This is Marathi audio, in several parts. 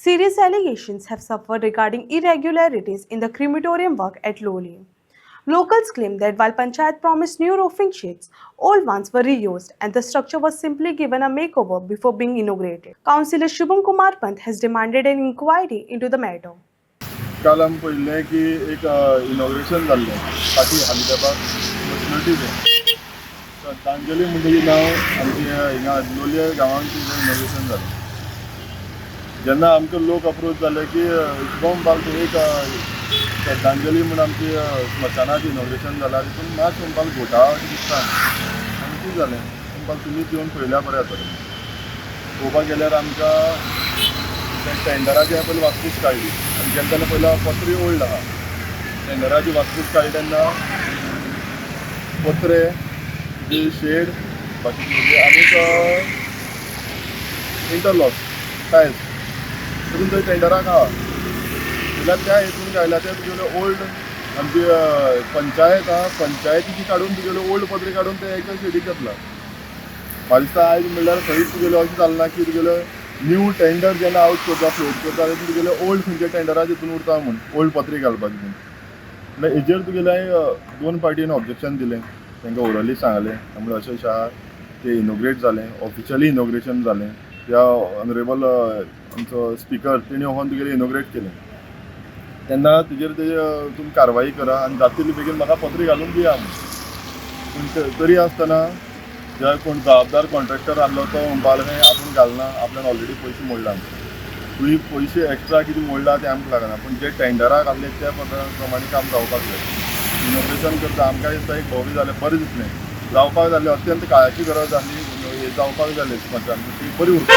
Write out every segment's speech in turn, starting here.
Serious allegations have suffered regarding irregularities in the crematorium work at Loli. Locals claim that while Panchayat promised new roofing sheets, old ones were reused and the structure was simply given a makeover before being inaugurated. Councillor Shubham Kumar Pant has demanded an inquiry into the matter. काल आमी पळयल्लें की एक इनॉग्रेशन जाल्लें फाटीं हालीदेबाग मशिनरीचें श्रद्धांजली म्हणटकी नांव आमचे हिंगा लोलये गांवांत तिजें इनॉग्रेशन जालें. जेन्ना आमकां लोक अप्रोच जाले की शुभम बाल तुमी एक श्रद्धांजली म्हणून आमची स्मशानाचें इनॉग्रेशन जालां तितून मातशें म्हणपाक घोटाळो दिसता आनी कितें जालें म्हणपाक तुमीच येवन पळयल्या बरें जातलें. पळोवपाक गेल्यार आमकां टेंडराची पयलीं वासपूस काडली आनी जेन्ना तेन्ना पयलो पत्रे ओल्ड आहा टेंडराची वासपूस काडली तेन्ना पत्रे शेड बाकीचे आनीक इंटरलॉक टायल्स तितून थंय टेंडराक आहा जाल्यार त्या हितून काडल्या ते तुगेले ओल्ड आमची पंचायत आहा पंचायतीची काडून तुगेले ओल्ड पत्रे काडून ते एका शेडीक घातला. म्हाका दिसता आयज म्हणल्यार थंयच तुगेले अशें जालें ना की तुगेले न्यू टेंडर जेन्ना आउट करता फ्लोट करता तेन्ना तुगेले ओल्ड खंयचे टेंडराचे हितून उरता म्हूण ओल्ड पत्रे घालपाक हितून म्हणल्यार हेजेर तुगेले दोन पार्टीन ऑब्जेक्शन दिलें तांकां ओरली सांगलें म्हणल्यार अशें अशें आहा तें इनॉग्रेट जालें ऑफिशियली इनॉग्रेशन जालें त्या ऑनरेबल आमचो स्पिकर तेणी वोन तुगेलें इनॉग्रेट केलें तेन्ना तुजेर तुमी कारवाई करा आनी जाता तितले बेगीन म्हाका पत्रे घालून दिया म्हूण. पूण तरी आसतना जे कोण जबाबदार कॉन्ट्रॅक्टर आहलो तो म्हणपा लागलो आपूण घालना आपल्यान ऑलरेडी पयशे मोडला तुवें पयशे एक्स्ट्रा कितें मोडला ते आमकां लागना पूण जे टेंडराक घाल्ले त्या प्रमाणे काम जावपाक जाय. इनॉग्रेशन करता आमकां दिसता एक भोवी जालें बरें दिसलें जावपाक जाल्लें अत्यंत काळाची गरज आसली हे जावपाक जालें स्मशान ती बरी उरता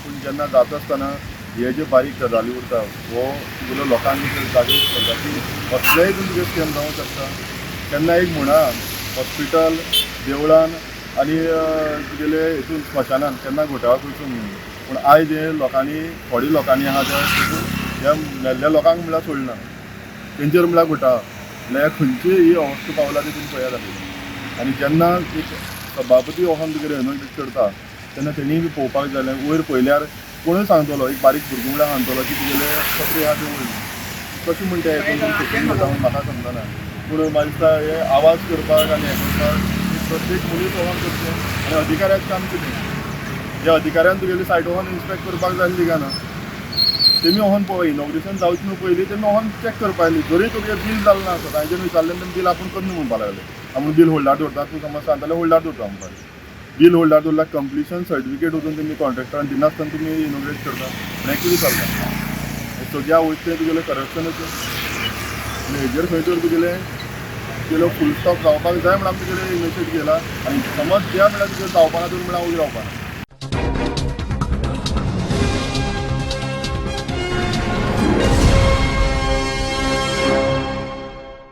पूण जेन्ना जाता आसतना हे जे बारीक गजाली उरता हो तुगेलो लोकांनी जागृत करता की असलेय तुमचे स्कॅम जावंक शकता. केन्ना एक म्हणा हॉस्पिटल देवळान आनी तुगेले हितून स्मशानान केन्ना घोटाळो करचो न्ही पूण आयज हे लोकांनी थोडी लोकांनी आहा ते ह्या मेल्ल्या लोकांक म्हणल्यार सोडना तेंचेर म्हणल्यार घोटाळो म्हणल्यार खंयची ही अवस्था पावला ती तुमी पळयात दाखयता. आनी जेन्ना एक सभापती वोन तुगेले इनॉग्रेट करता तेन्ना तेणी बी पळोवपाक जालें वयर पयल्यार कोणूय सांगतलो एक बारीक भुरगो म्हणल्यार सांगतलो की तुगेले पत्रे आहा ते वयर कशें म्हण ते हेतून जावन म्हाका समजना पूण म्हाका दिसता हे आवाज करपाक आनी हें करपाक प्रत्येक मनीस वोन करचें आनी अधिकाऱ्याचें काम कितें ज्या अधिकाऱ्यान तुगेली सायट वोन इन्स्पेक्ट करपाक जाय दिगाना तेमी वोन पळय इनॉग्रेशन जावचे न्हू पयलीं तेमी वोन चॅक करपा येयली जरी तुगे बील जालें ना सदांचेर विचारलें तेन्ना बील आपूण करना म्हणपा लागले आपूण बील होल्डार दवरता तूं समज सांगताले होल्डार दवरता म्हणपाक बील होल्डार दवरल्यार कंप्लिशन सर्टिफिकेट वचून तेमी कॉन्ट्रॅक्टरान दिना आसतना तुमी इनॉग्रेट करता हें कितें चलता सगळ्या वयतलें तुगेलें करप्शनच आनी हेजेर खंय तर तुगेलो फूल स्टॉप जावपाक जाय म्हण आमी तुगेलें इनिशिएट केला आनी समज त्या म्हणल्यार तुगेलें जावपाना तर म्हण हांव उबी रावपाना.